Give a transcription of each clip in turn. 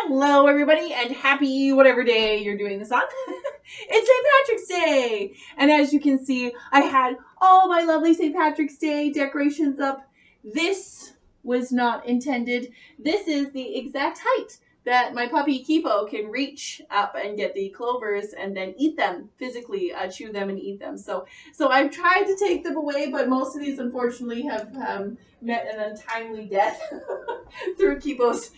Hello everybody and happy whatever day you're doing this on. It's St. Patrick's Day! And as you can see, I had all my lovely St. Patrick's Day decorations up. This was not intended. This is the exact height that my puppy Kipo can reach up and get the clovers and then eat them physically, chew them and eat them. So I've tried to take them away, but most of these unfortunately have met an untimely death through Kipo's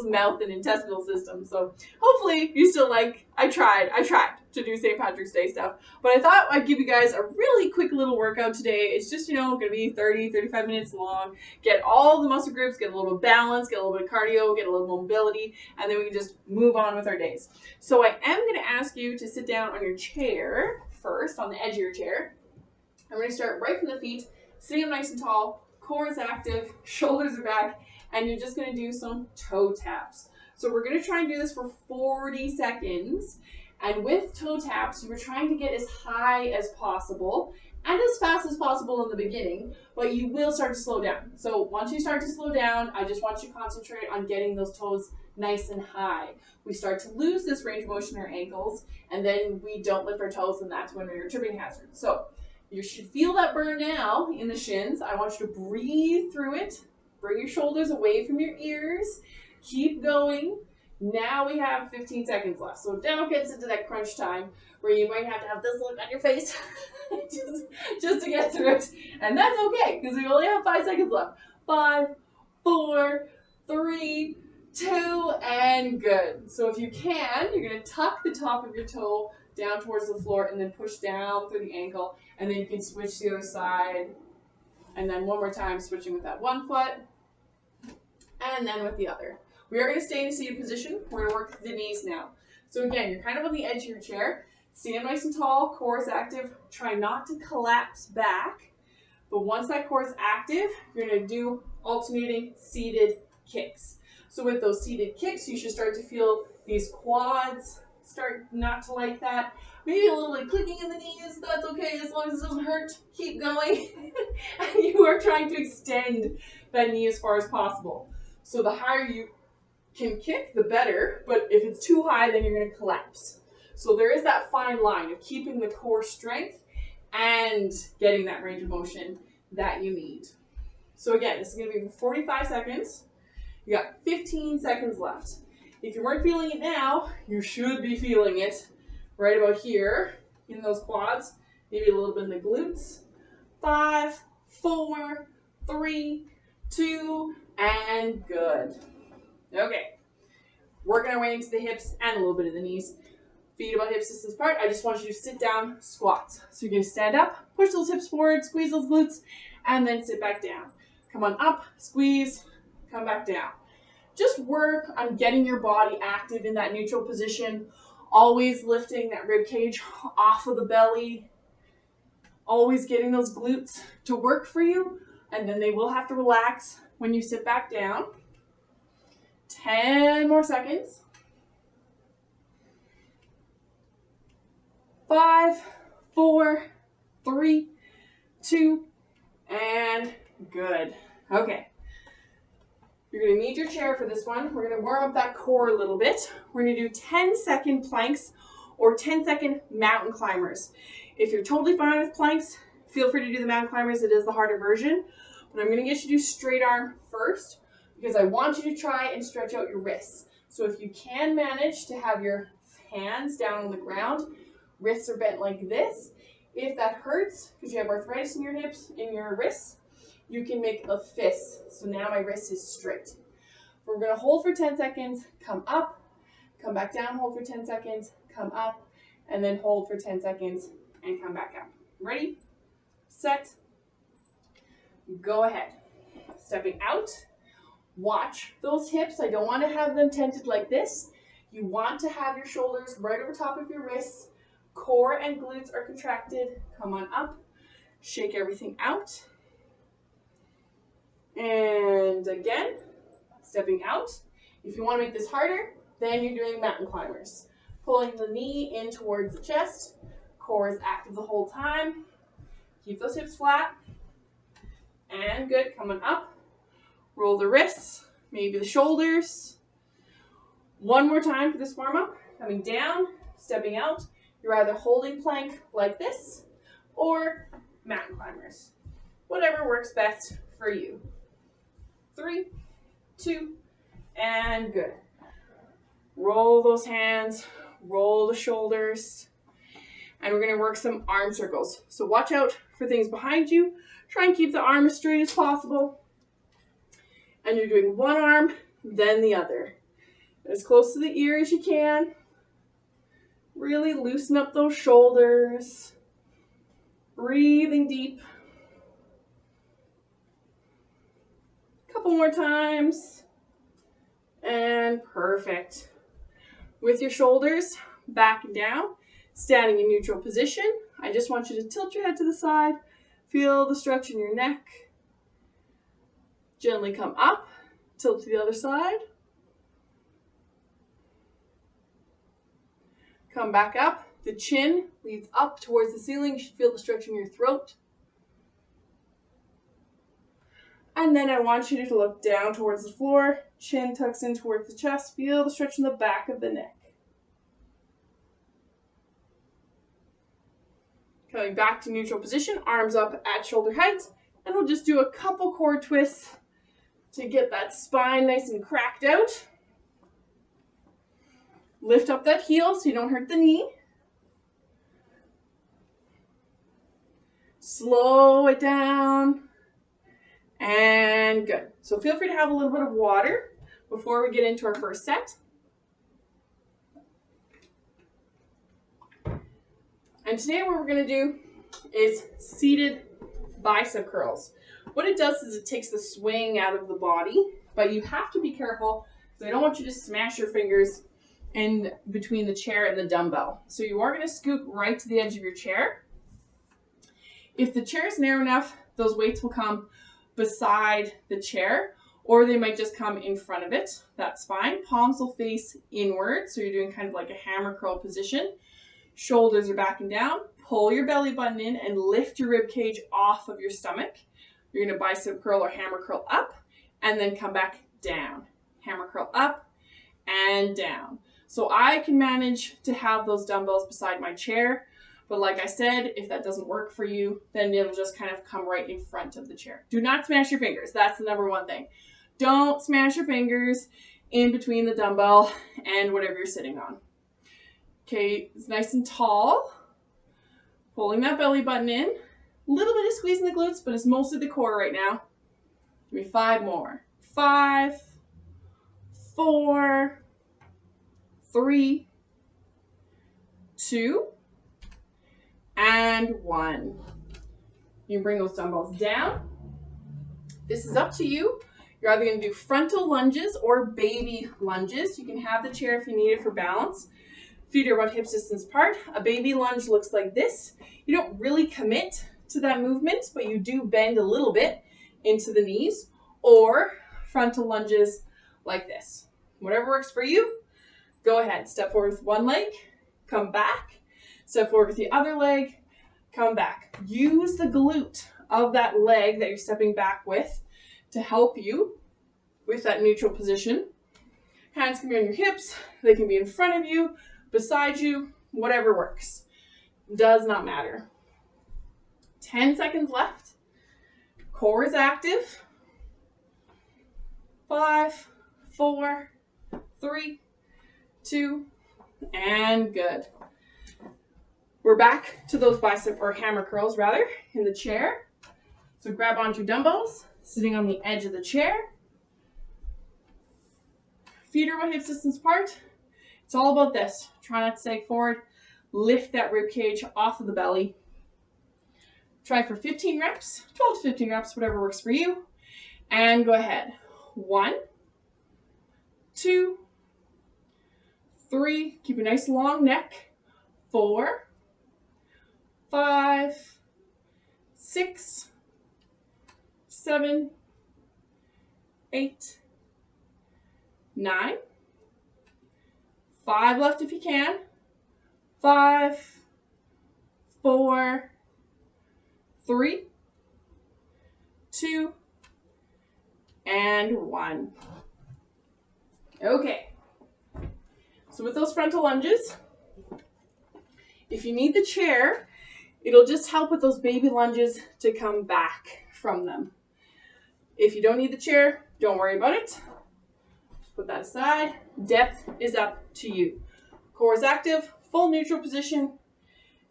mouth and intestinal system. So hopefully you still like, I tried to do St. Patrick's Day stuff, but I thought I'd give you guys a really quick little workout today. It's just, going to be 30-35 minutes long. Get all the muscle groups, get a little bit of balance, get a little bit of cardio, get a little mobility, and then we can just move on with our days. So I am going to ask you to sit down on your chair first, on the edge of your chair. I'm going to start right from the feet, sitting up nice and tall, core is active, shoulders are back, and you're just going to do some toe taps. So we're going to try and do this for 40 seconds. And with toe taps, you're trying to get as high as possible and as fast as possible in the beginning, but you will start to slow down. So once you start to slow down, I just want you to concentrate on getting those toes nice and high. We start to lose this range of motion in our ankles, and then we don't lift our toes, and that's when we're a tripping hazard. So you should feel that burn now in the shins. I want you to breathe through it. Bring your shoulders away from your ears. Keep going. Now we have 15 seconds left. So now it gets into that crunch time where you might have to have this look on your face just to get through it. And that's okay because we only have 5 seconds left. 5, 4, 3, 2, and good. So if you can, you're going to tuck the top of your toe down towards the floor and then push down through the ankle. And then you can switch to the other side. And then one more time, switching with that one foot. And then with the other. We are going to stay in a seated position. We're going to work the knees now. So again, you're kind of on the edge of your chair. Stand nice and tall, core is active. Try not to collapse back. But once that core is active, you're going to do alternating seated kicks. So with those seated kicks, you should start to feel these quads start not to like that. Maybe a little bit clicking in the knees. That's okay as long as it doesn't hurt. Keep going. And you are trying to extend that knee as far as possible. So the higher you can kick, the better, but if it's too high, then you're going to collapse. So there is that fine line of keeping the core strength and getting that range of motion that you need. So again, this is going to be for 45 seconds. You got 15 seconds left. If you weren't feeling it now, you should be feeling it right about here in those quads, maybe a little bit in the glutes. 5, 4, 3, 2, and good. Okay, working our way into the hips and a little bit of the knees. Feet about hips distance apart. I just want you to sit down, squats. So you're going to stand up, push those hips forward, squeeze those glutes, and then sit back down. Come on up, squeeze, come back down. Just work on getting your body active in that neutral position, always lifting that rib cage off of the belly, always getting those glutes to work for you, and then they will have to relax when you sit back down. 10 more seconds. 5, 4, 3, 2, and good. Okay. You're going to need your chair for this one. We're going to warm up that core a little bit. We're going to do 10-second planks or 10-second mountain climbers. If you're totally fine with planks, feel free to do the mountain climbers. It is the harder version. But I'm going to get you to do straight arm first, because I want you to try and stretch out your wrists. So if you can manage to have your hands down on the ground, wrists are bent like this. If that hurts, because you have arthritis in your hips, in your wrists, you can make a fist. So now my wrist is straight. We're going to hold for 10 seconds, come up, come back down, hold for 10 seconds, come up, and then hold for 10 seconds and come back up. Ready, set, go ahead. Stepping out. Watch those hips. I don't want to have them tented like this. You want to have your shoulders right over top of your wrists. Core and glutes are contracted. Come on up. Shake everything out. And again, stepping out. If you want to make this harder, then you're doing mountain climbers. Pulling the knee in towards the chest. Core is active the whole time. Keep those hips flat. And good. Come on up. Roll the wrists, maybe the shoulders. One more time for this warm up. Coming down, stepping out. You're either holding plank like this or mountain climbers. Whatever works best for you. 3, 2, and good. Roll those hands, roll the shoulders, and we're gonna work some arm circles. So watch out for things behind you. Try and keep the arm as straight as possible. And you're doing one arm, then the other. As close to the ear as you can. Really loosen up those shoulders. Breathing deep. Couple more times. And perfect. With your shoulders back and down, standing in neutral position. I just want you to tilt your head to the side. Feel the stretch in your neck. Gently come up, tilt to the other side. Come back up. The chin leads up towards the ceiling. You should feel the stretch in your throat. And then I want you to look down towards the floor. Chin tucks in towards the chest. Feel the stretch in the back of the neck. Coming back to neutral position, arms up at shoulder height. And we'll just do a couple core twists to get that spine nice and cracked out. Lift up that heel so you don't hurt the knee. Slow it down. And good. So feel free to have a little bit of water before we get into our first set. And today what we're going to do is seated bicep curls. What it does is it takes the swing out of the body, but you have to be careful because I don't want you to smash your fingers in between the chair and the dumbbell. So you are going to scoop right to the edge of your chair. If the chair is narrow enough, those weights will come beside the chair, or they might just come in front of it. That's fine. Palms will face inward, so you're doing kind of like a hammer curl position. Shoulders are back and down. Pull your belly button in and lift your rib cage off of your stomach. You're going to bicep curl or hammer curl up, and then come back down. Hammer curl up and down. So I can manage to have those dumbbells beside my chair, but like I said, if that doesn't work for you, then it'll just kind of come right in front of the chair. Do not smash your fingers. That's the number one thing. Don't smash your fingers in between the dumbbell and whatever you're sitting on. Okay, it's nice and tall. Pulling that belly button in. A little bit of squeezing the glutes, but it's mostly the core right now. Give me 5 more. 5, 4, 3, 2, and 1. You can bring those dumbbells down. This is up to you. You're either going to do frontal lunges or baby lunges. You can have the chair if you need it for balance. Feet are about hip distance apart. A baby lunge looks like this. You don't really commit to that movement, but you do bend a little bit into the knees, or frontal lunges like this. Whatever works for you, go ahead. Step forward with one leg, come back. Step forward with the other leg, come back. Use the glute of that leg that you're stepping back with to help you with that neutral position. Hands can be on your hips. They can be in front of you, beside you, whatever works. Does not matter. 10 seconds left. Core is active. 5, 4, 3, 2, and good. We're back to those bicep or hammer curls rather in the chair. So grab onto your dumbbells, sitting on the edge of the chair. Feet are about hip distance apart. It's all about this. Try not to sag forward. Lift that rib cage off of the belly. Try for 15 reps, 12 to 15 reps, whatever works for you. And go ahead. 1, 2, 3. Keep a nice long neck. 4, 5, 6, 7, 8, 9. 5 left if you can. 5, 4, 3, 2, and 1. Okay. So with those frontal lunges, if you need the chair, it'll just help with those baby lunges to come back from them. If you don't need the chair, don't worry about it. Put that aside. Depth is up to you. Core is active, full neutral position,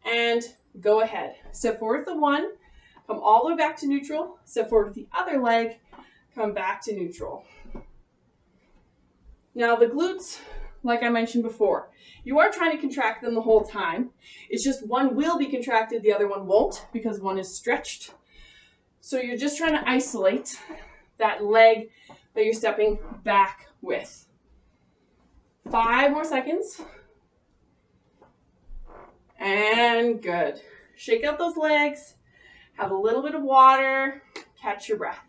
and go ahead. Step forward with the one, come all the way back to neutral. Step forward with the other leg, come back to neutral. Now the glutes, like I mentioned before, you are trying to contract them the whole time. It's just one will be contracted, the other one won't, because one is stretched. So you're just trying to isolate that leg that you're stepping back with. 5 more seconds. And good. Shake out those legs. Have a little bit of water. Catch your breath.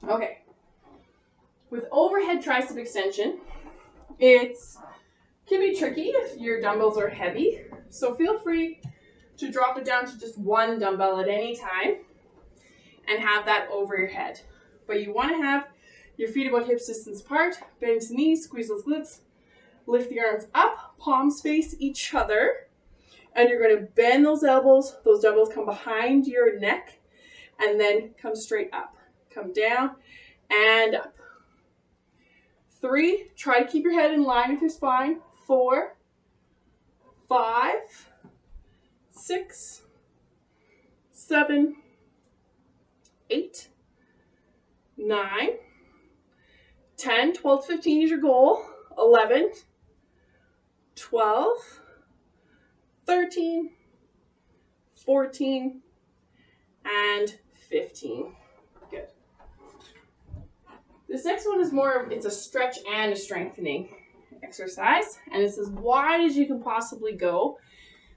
Okay. With overhead tricep extension, it can be tricky if your dumbbells are heavy. So feel free to drop it down to just one dumbbell at any time and have that over your head. But you want to have your feet about hips distance apart, bend the knees, squeeze those glutes, lift the arms up, palms face each other, and you're going to bend those elbows. Those dumbbells come behind your neck and then come straight up. Come down and up. 3, try to keep your head in line with your spine. 4, 5, 6, 7, 8, 9, 10, 12, 15 is your goal. 11, 12, 13, 14, and 15. Good. This next one is more of, it's a stretch and a strengthening exercise, and it's as wide as you can possibly go.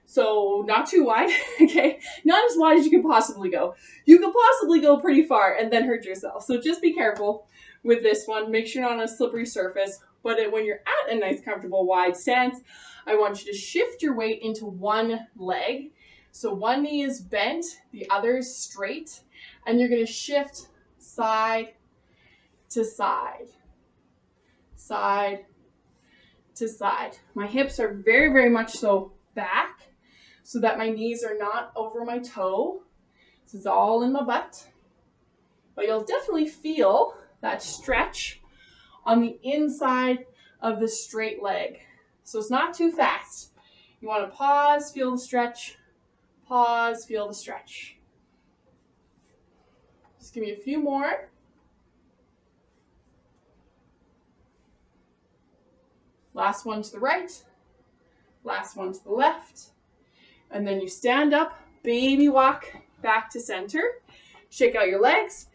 So not too wide, okay? Not as wide as you can possibly go. You could possibly go pretty far and then hurt yourself. So just be careful with this one. Make sure you're not on a slippery surface. But when you're at a nice, comfortable, wide stance, I want you to shift your weight into one leg. So one knee is bent, the other is straight, and you're going to shift side to side, side to side. My hips are very, very much so back, so that my knees are not over my toe. This is all in my butt. But you'll definitely feel that stretch on the inside of the straight leg. So it's not too fast. You want to pause, feel the stretch, pause, feel the stretch. Just give me a few more. Last one to the right, last one to the left. And then you stand up, baby walk back to center. Shake out your legs,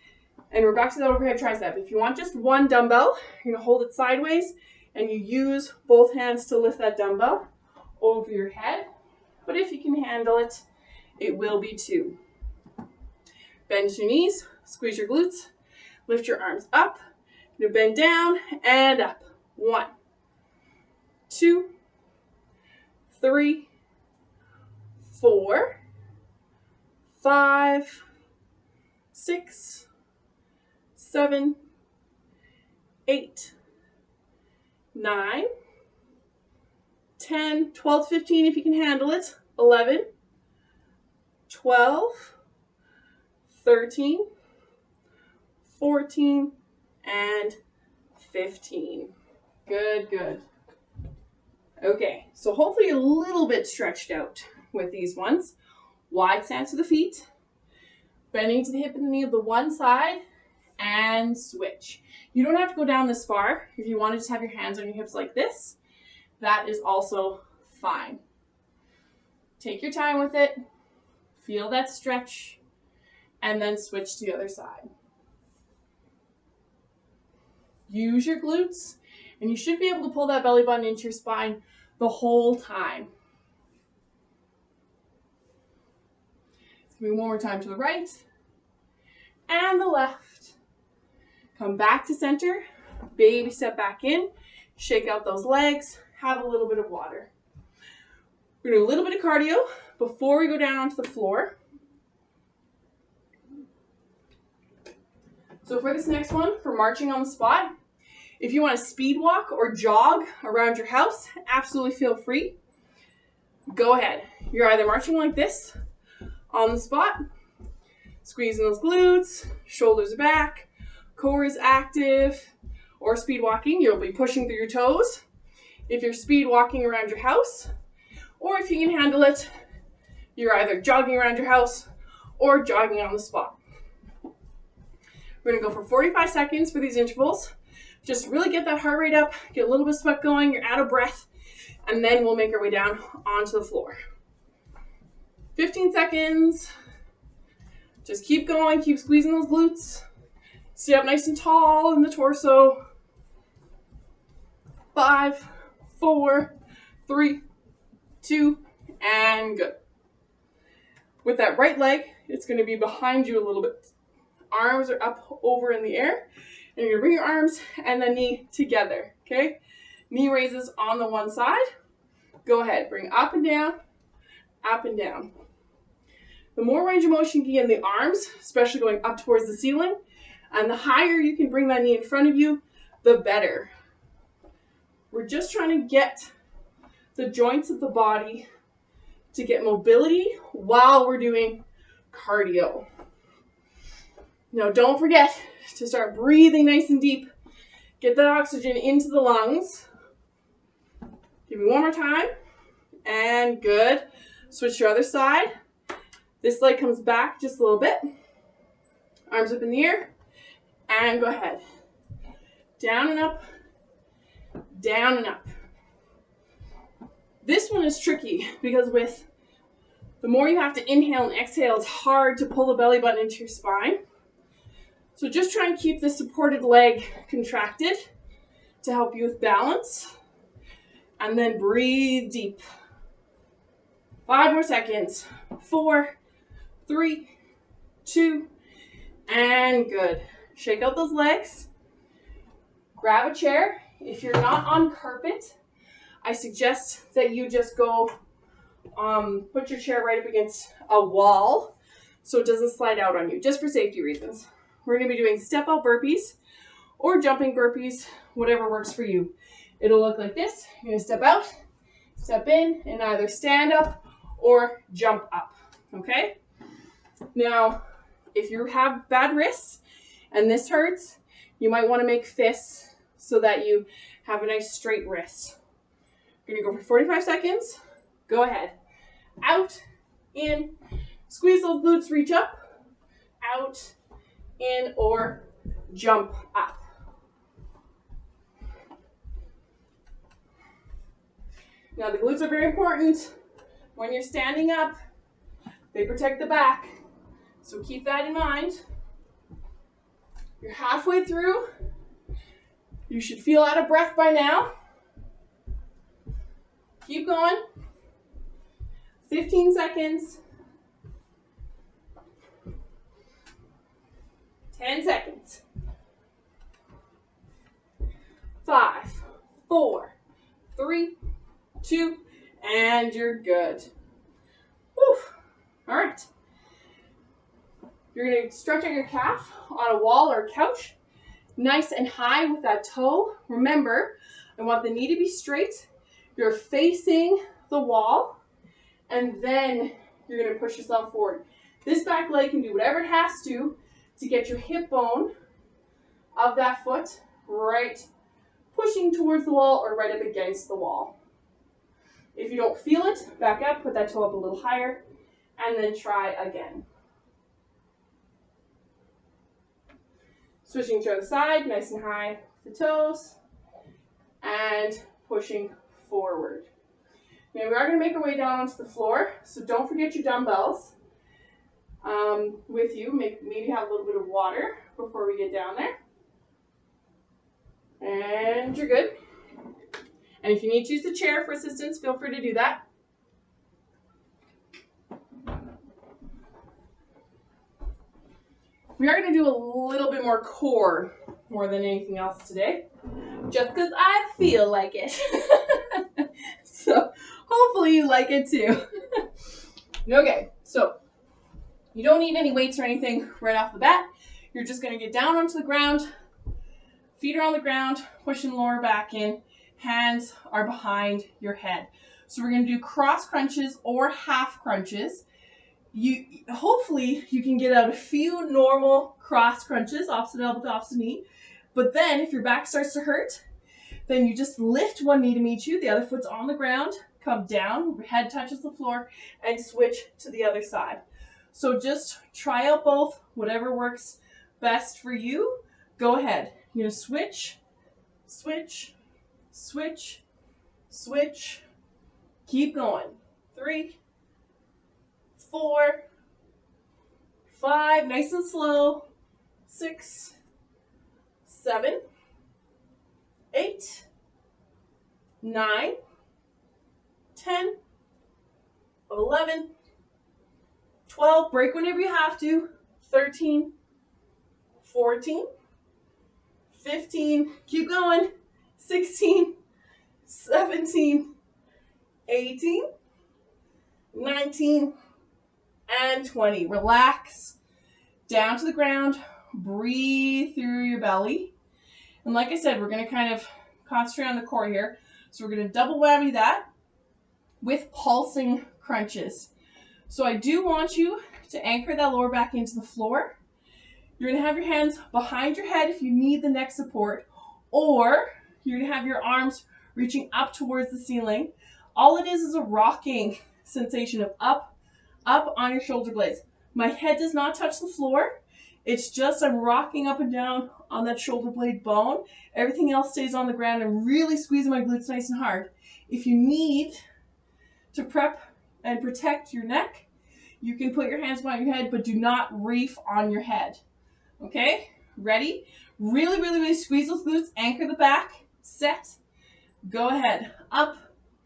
and we're back to that overhead tricep. If you want just one dumbbell, you're gonna hold it sideways, and you use both hands to lift that dumbbell over your head. But if you can handle it, it will be 2. Bend your knees, squeeze your glutes, lift your arms up, you bend down and up. 1, 2, 3, 4, 5, 6, 7, 8, 9, 10, 12, 15 if you can handle it, 11, 12, 13, 14, and 15. Good, good. Okay, so hopefully a little bit stretched out with these ones. Wide stance of the feet, bending to the hip and the knee of the one side, and switch. You don't have to go down this far. If you want to just have your hands on your hips like this, that is also fine. Take your time with it, feel that stretch, and then switch to the other side. Use your glutes, and you should be able to pull that belly button into your spine the whole time. Give me one more time to the right and the left. Come back to center, baby step back in, shake out those legs, have a little bit of water. We're gonna do a little bit of cardio before we go down onto the floor. So for this next one, for marching on the spot, if you want to speed walk or jog around your house, absolutely feel free. Go ahead. You're either marching like this on the spot, squeezing those glutes, shoulders back, core is active, or speed walking, you'll be pushing through your toes. If you're speed walking around your house, or if you can handle it, you're either jogging around your house or jogging on the spot. We're gonna go for 45 seconds for these intervals. Just really get that heart rate up, get a little bit of sweat going, you're out of breath, and then we'll make our way down onto the floor. 15 seconds. Just keep going, keep squeezing those glutes. Sit up nice and tall in the torso. 5, 4, 3, 2, and good. With that right leg, it's going to be behind you a little bit. Arms are up over in the air. And you're going to bring your arms and the knee together, okay? Knee raises on the one side. Go ahead, bring up and down, up and down. The more range of motion you get in the arms, especially going up towards the ceiling, and the higher you can bring that knee in front of you, the better. We're just trying to get the joints of the body to get mobility while we're doing cardio. Now, don't forget to start breathing nice and deep. Get that oxygen into the lungs. Give me one more time. And good. Switch to your other side. This leg comes back just a little bit. Arms up in the air. And go ahead. Down and up. Down and up. This one is tricky because with the more you have to inhale and exhale, it's hard to pull the belly button into your spine. So just try and keep the supported leg contracted to help you with balance. And then breathe deep. 5 more seconds. 4, 3, 2, and good. Shake out those legs. Grab a chair. If you're not on carpet, I suggest that you just go put your chair right up against a wall so it doesn't slide out on you, just for safety reasons. We're going to be doing step out burpees or jumping burpees, whatever works for you. It'll look like this. You're going to step out, step in, and either stand up or jump up, okay? Now, if you have bad wrists and this hurts, you might want to make fists so that you have a nice straight wrist. You're going to go for 45 seconds. Go ahead. Out, in, squeeze those glutes, reach up, out, in, or jump up. Now the glutes are very important. When you're standing up, they protect the back. So keep that in mind. You're halfway through. You should feel out of breath by now. Keep going. 15 seconds. 10 seconds. 5, 4, 3, 2, and you're good. Whew. All right. You're going to stretch out your calf on a wall or a couch, nice and high with that toe. Remember, I want the knee to be straight. You're facing the wall, and then you're going to push yourself forward. This back leg can do whatever it has to get your hip bone of that foot right pushing towards the wall or right up against the wall. If you don't feel it, back up, put that toe up a little higher, and then try again. Switching to the other side, nice and high with the toes, and pushing forward. Now we are going to make our way down onto the floor, so don't forget your dumbbells with you. Maybe have a little bit of water before we get down there. And you're good. And if you need to use the chair for assistance, feel free to do that. We are going to do a little bit more core more than anything else today, just because I feel like it. So hopefully you like it too. Okay, so you don't need any weights or anything right off the bat. you're just going to get down onto the ground. Feet are on the ground, pushing lower back in. Hands are behind your head. So we're going to do cross crunches or half crunches. Hopefully you can get out a few normal cross crunches, opposite elbow to opposite knee. But then if your back starts to hurt, then you just lift one knee to meet you. The other foot's on the ground. Come down, head touches the floor, and switch to the other side. So just try out both, whatever works best for you. Go ahead. You're going to switch, switch, switch, switch. Keep going. 3, 4, 5, nice and slow. 6, 7, 8, 9, 10, 11, 12, break whenever you have to. 13, 14, 15, keep going. 16, 17, 18, 19, and 20. Relax down to the ground. Breathe through your belly. And like I said, we're going to kind of concentrate on the core here. So we're going to double whammy that with pulsing crunches. So I do want you to anchor that lower back into the floor. You're going to have your hands behind your head if you need the neck support, or you're going to have your arms reaching up towards the ceiling. All it is a rocking sensation of up on your shoulder blades. My head does not touch the floor. It's just I'm rocking up and down on that shoulder blade bone. Everything else stays on the ground and really squeezing my glutes nice and hard. If you need to prep and protect your neck, you can put your hands behind your head, but do not reef on your head. Okay? Ready? Really, really, really squeeze those glutes. Anchor the back. Set. Go ahead. Up,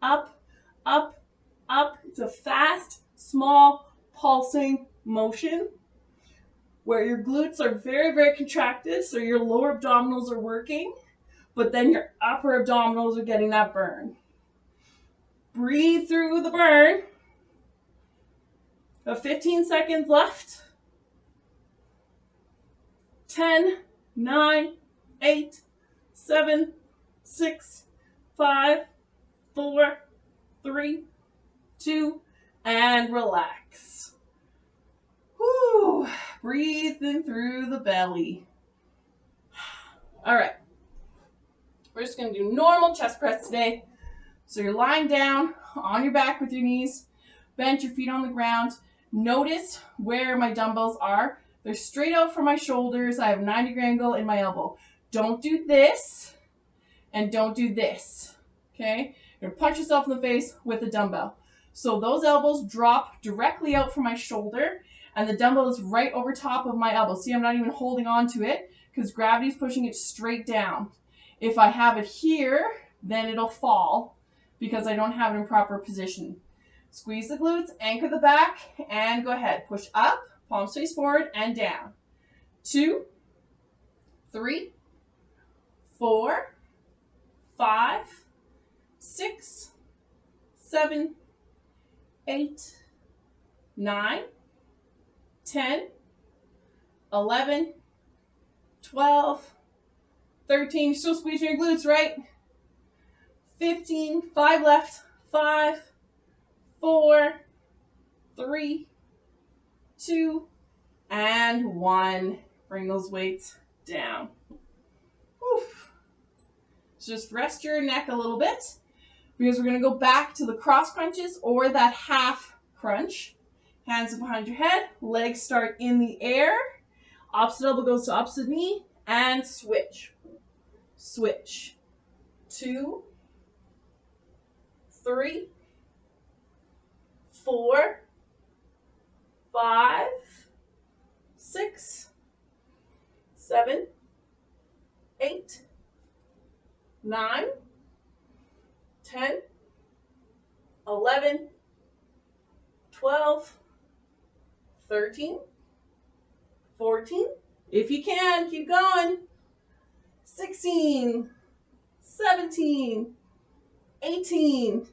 up, up, up. It's a fast, small, pulsing motion where your glutes are very, very contracted, so your lower abdominals are working, but then your upper abdominals are getting that burn. Breathe through the burn. 15 seconds left. 10, 9, 8, 7, 6, 5, 4, 3, 2, and relax. Whew. Breathing through the belly. All right. We're just going to do normal chest press today. So you're lying down on your back with your knees, bent your feet on the ground. Notice where my dumbbells are. They're straight out from my shoulders. I have a 90-degree angle in my elbow. Don't do this and don't do this, okay? You're going to punch yourself in the face with a dumbbell. So those elbows drop directly out from my shoulder and the dumbbell is right over top of my elbow. See, I'm not even holding on to it because gravity's pushing it straight down. If I have it here, then it'll fall because I don't have it in proper position. Squeeze the glutes, anchor the back, and go ahead. Push up, palms face forward, and down. 2, 3, 4, 5, 6, 7, 8, 9, 10, 11, 12, 13. You're still squeezing your glutes, right? 15, 5 left, 5, 4, 3, 2, and 1. Bring those weights down. Oof. So just rest your neck a little bit because we're going to go back to the cross crunches or that half crunch. Hands behind your head, legs start in the air, opposite elbow goes to opposite knee, and switch. Switch. 2, 3, 4, 5, 6, 7, 8, 9, 10, 11, 12, 13, 14. If you can, keep going. 16, 17, 18,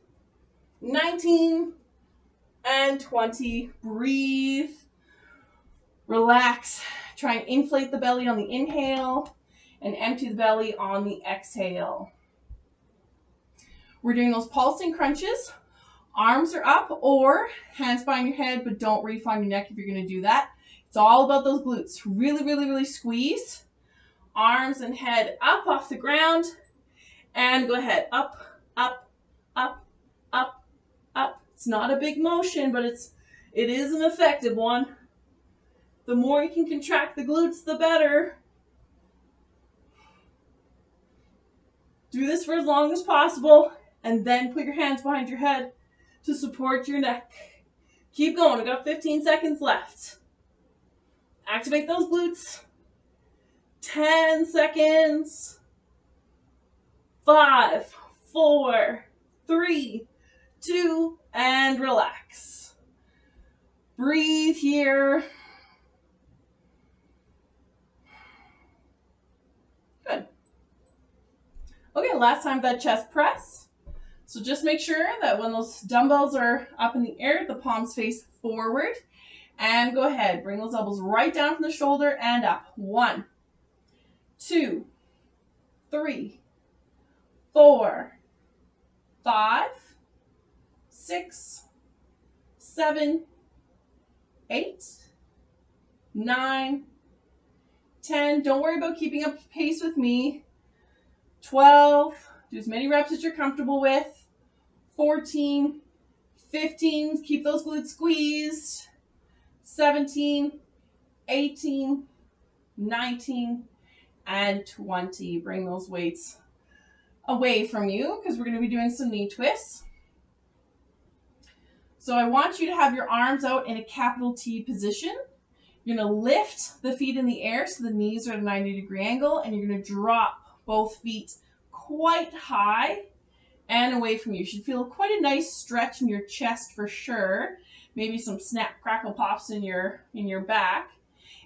19, and 20. Breathe. Relax. Try and inflate the belly on the inhale and empty the belly on the exhale. We're doing those pulsing crunches. Arms are up or hands behind your head, but don't reef on your neck if you're going to do that. It's all about those glutes. Really, really, really squeeze. Arms and head up off the ground. And go ahead. Up, up, up, up, up. It's not a big motion, but it is an effective one. The more you can contract the glutes, the better. Do this for as long as possible, and then put your hands behind your head to support your neck. Keep going. We've got 15 seconds left. Activate those glutes. 10 seconds. 5, 4, 3, 2, and relax. Breathe here. Good. Okay, last time that chest press. So just make sure that when those dumbbells are up in the air, the palms face forward. And go ahead, bring those elbows right down from the shoulder and up. 1, 2, 3, 4, 5, 6, 7, 8, 9, 10. Don't worry about keeping up pace with me. 12. Do as many reps as you're comfortable with. 14, 15. Keep those glutes squeezed. 17, 18, 19, and 20. Bring those weights away from you because we're going to be doing some knee twists. So I want you to have your arms out in a capital T position. You're going to lift the feet in the air so the knees are at a 90-degree angle, and you're going to drop both feet quite high and away from you. You should feel quite a nice stretch in your chest for sure. Maybe some snap, crackle, pops in your back.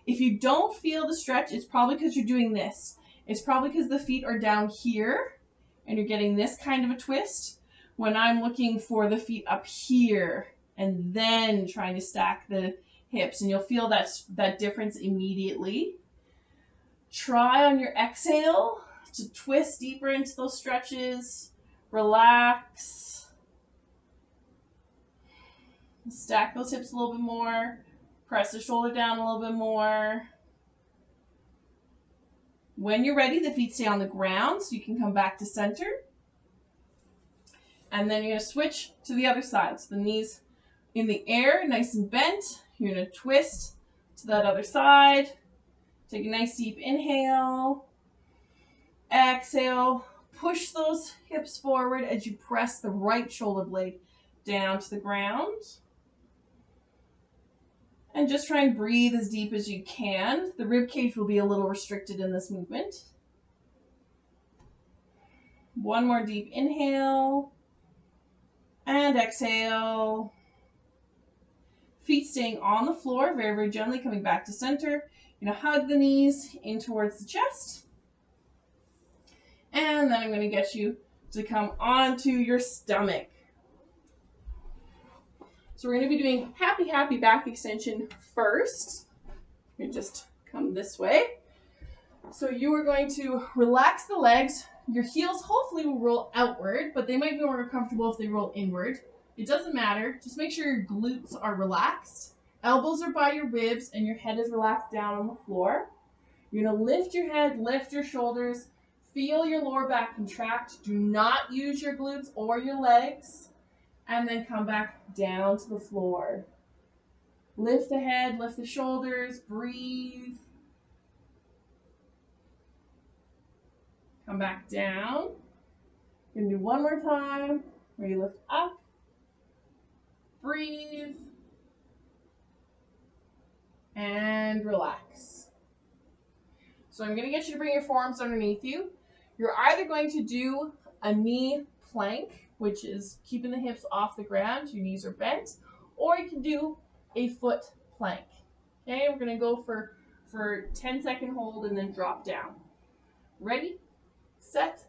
If you don't feel the stretch, it's probably because you're doing this. It's probably because the feet are down here and you're getting this kind of a twist, when I'm looking for the feet up here and then trying to stack the hips, and you'll feel that difference immediately. Try on your exhale to twist deeper into those stretches. Relax. Stack those hips a little bit more. Press the shoulder down a little bit more. When you're ready, the feet stay on the ground so you can come back to center. And then you're going to switch to the other side. So the knees in the air, nice and bent. You're going to twist to that other side. Take a nice deep inhale. Exhale. Push those hips forward as you press the right shoulder blade down to the ground. And just try and breathe as deep as you can. The rib cage will be a little restricted in this movement. One more deep inhale. And exhale. Feet staying on the floor, very, very gently coming back to center. You're going to hug the knees in towards the chest. And then I'm going to get you to come onto your stomach. So we're going to be doing happy, happy back extension first. You just come this way. So you are going to relax the legs. Your heels hopefully will roll outward, but they might be more comfortable if they roll inward. It doesn't matter. Just make sure your glutes are relaxed. Elbows are by your ribs and your head is relaxed down on the floor. You're going to lift your head, lift your shoulders. Feel your lower back contract. Do not use your glutes or your legs. And then come back down to the floor. Lift the head, lift the shoulders, breathe. Come back down. You're going to do one more time where you lift up, breathe, and relax. So I'm going to get you to bring your forearms underneath you. You're either going to do a knee plank, which is keeping the hips off the ground, your knees are bent, or you can do a foot plank. Okay, we're going to go for 10-second hold and then drop down. Ready, set,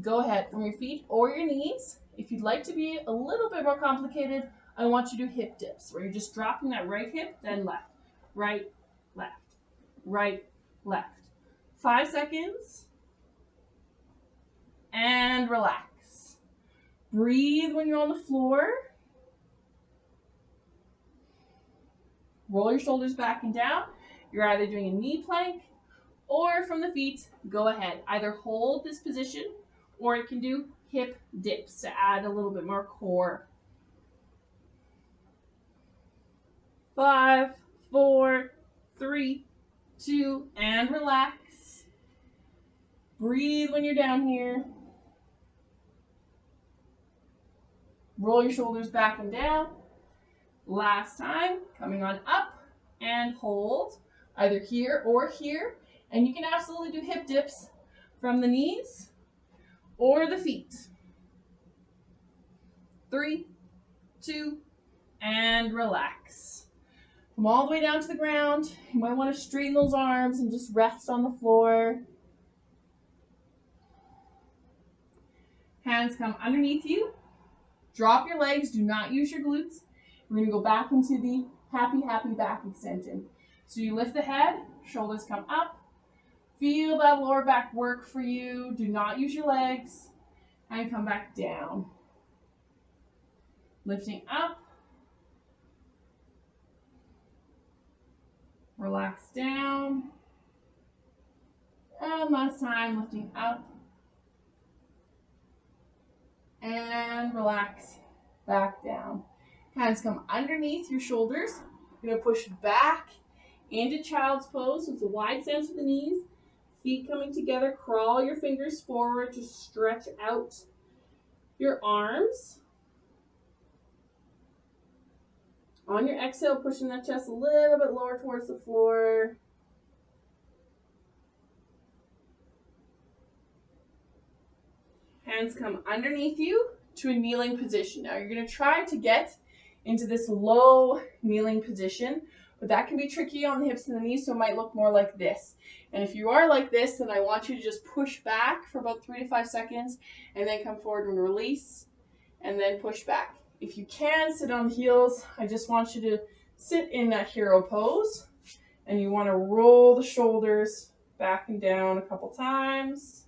go ahead. From your feet or your knees. If you'd like to be a little bit more complicated, I want you to do hip dips, where you're just dropping that right hip, then left, right, left, right, left. 5 seconds. And relax. Breathe when you're on the floor. Roll your shoulders back and down. You're either doing a knee plank or from the feet, go ahead. Either hold this position or you can do hip dips to add a little bit more core. 5, 4, 3, 2, and relax. Breathe when you're down here. Roll your shoulders back and down. Last time, coming on up and hold, either here or here. And you can absolutely do hip dips from the knees or the feet. 3, 2, and relax. Come all the way down to the ground. You might want to straighten those arms and just rest on the floor. Hands come underneath you. Drop your legs. Do not use your glutes. We're going to go back into the happy, happy back extension. So you lift the head, shoulders come up. Feel that lower back work for you. Do not use your legs. And come back down. Lifting up. Relax down. And last time, lifting up. And relax back down. Hands come underneath your shoulders. You're going to push back into child's pose. So it's a wide stance with the knees. Feet coming together. Crawl your fingers forward to stretch out your arms. On your exhale, pushing that chest a little bit lower towards the floor. Hands come underneath you to a kneeling position. Now you're going to try to get into this low kneeling position, but that can be tricky on the hips and the knees, so it might look more like this. And if you are like this, then I want you to just push back for about 3 to 5 seconds and then come forward and release and then push back. If you can sit on the heels, I just want you to sit in that hero pose, and you want to roll the shoulders back and down a couple times.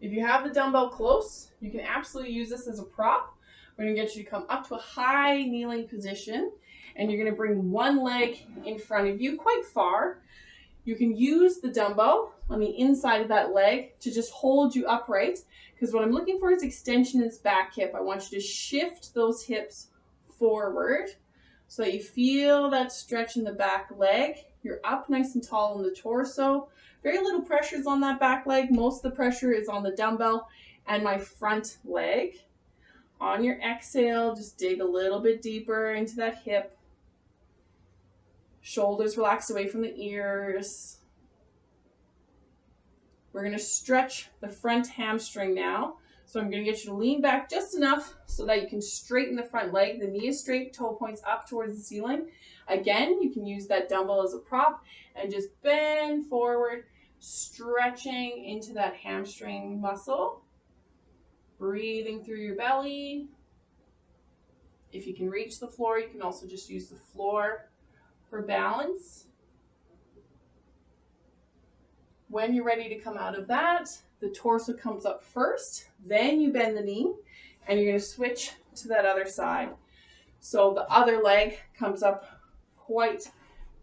If you have the dumbbell close, you can absolutely use this as a prop. We're going to get you to come up to a high kneeling position, and you're going to bring one leg in front of you quite far. You can use the dumbbell on the inside of that leg to just hold you upright, because what I'm looking for is extension in this back hip. I want you to shift those hips forward so that you feel that stretch in the back leg. You're up nice and tall in the torso. Very little pressure is on that back leg. Most of the pressure is on the dumbbell and my front leg. On your exhale, just dig a little bit deeper into that hip. Shoulders relax away from the ears. We're going to stretch the front hamstring now. So I'm going to get you to lean back just enough so that you can straighten the front leg. The knee is straight, toe points up towards the ceiling. Again, you can use that dumbbell as a prop and just bend forward, stretching into that hamstring muscle. Breathing through your belly. If you can reach the floor, you can also just use the floor for balance. When you're ready to come out of that, the torso comes up first, then you bend the knee, and you're going to switch to that other side. So the other leg comes up quite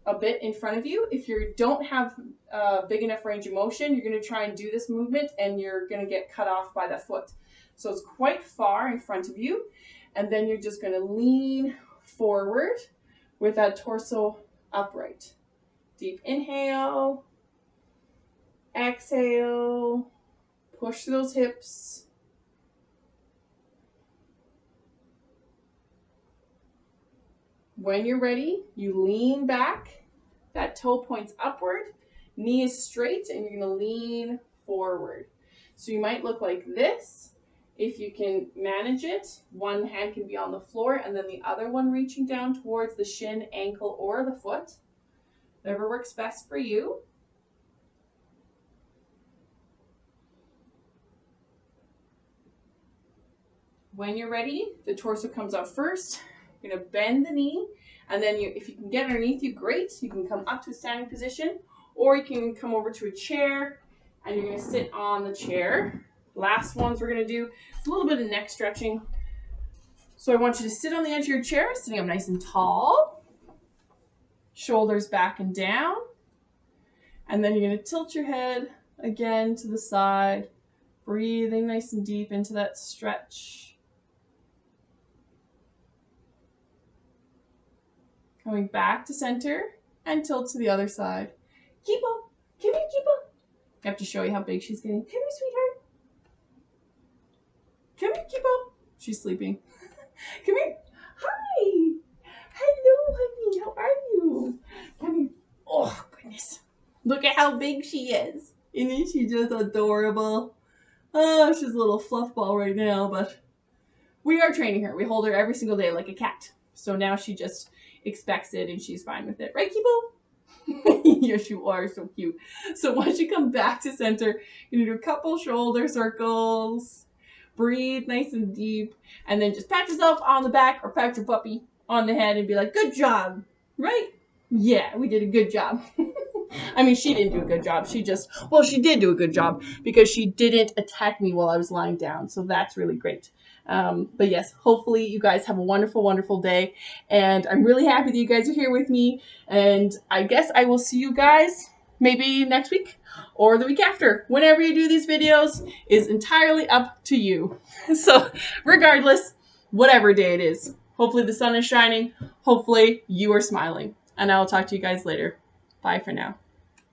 a bit in front of you. If you don't have a big enough range of motion, you're going to try and do this movement, and you're going to get cut off by the foot. So it's quite far in front of you, and then you're just going to lean forward with that torso upright. Deep inhale. Exhale, push through those hips. When you're ready, you lean back, that toe points upward, knee is straight, and you're gonna lean forward. So you might look like this. If you can manage it, one hand can be on the floor and then the other one reaching down towards the shin, ankle, or the foot. Whatever works best for you. When you're ready, the torso comes up first. You're going to bend the knee And then if you can get underneath you, great. You can come up to a standing position, or you can come over to a chair and you're going to sit on the chair. Last ones we're going to do is a little bit of neck stretching. So I want you to sit on the edge of your chair, sitting up nice and tall. Shoulders back and down. And then you're going to tilt your head again to the side, breathing nice and deep into that stretch. Coming back to center and tilt to the other side. Keep up. Come here, keep up. I have to show you how big she's getting. Come here, sweetheart. Come here, keep up. She's sleeping. Come here. Hi. Hello, honey. How are you? Come here. Oh, goodness. Look at how big she is. Isn't she just adorable? Oh, she's a little fluff ball right now, but we are training her. We hold her every single day like a cat. So now she just expects it and she's fine with it. Right, Kibo? Yes, you are so cute. So once you come back to center, you're gonna do a couple shoulder circles. Breathe nice and deep. And then just pat yourself on the back or pat your puppy on the head and be like, good job. Right? Yeah, we did a good job. I mean, she didn't do a good job. She did do a good job because she didn't attack me while I was lying down. So that's really great. But yes, hopefully you guys have a wonderful, wonderful day. And I'm really happy that you guys are here with me. And I guess I will see you guys maybe next week or the week after. Whenever you do these videos is entirely up to you. So regardless, whatever day it is, hopefully the sun is shining. Hopefully you are smiling. And I will talk to you guys later. Bye for now.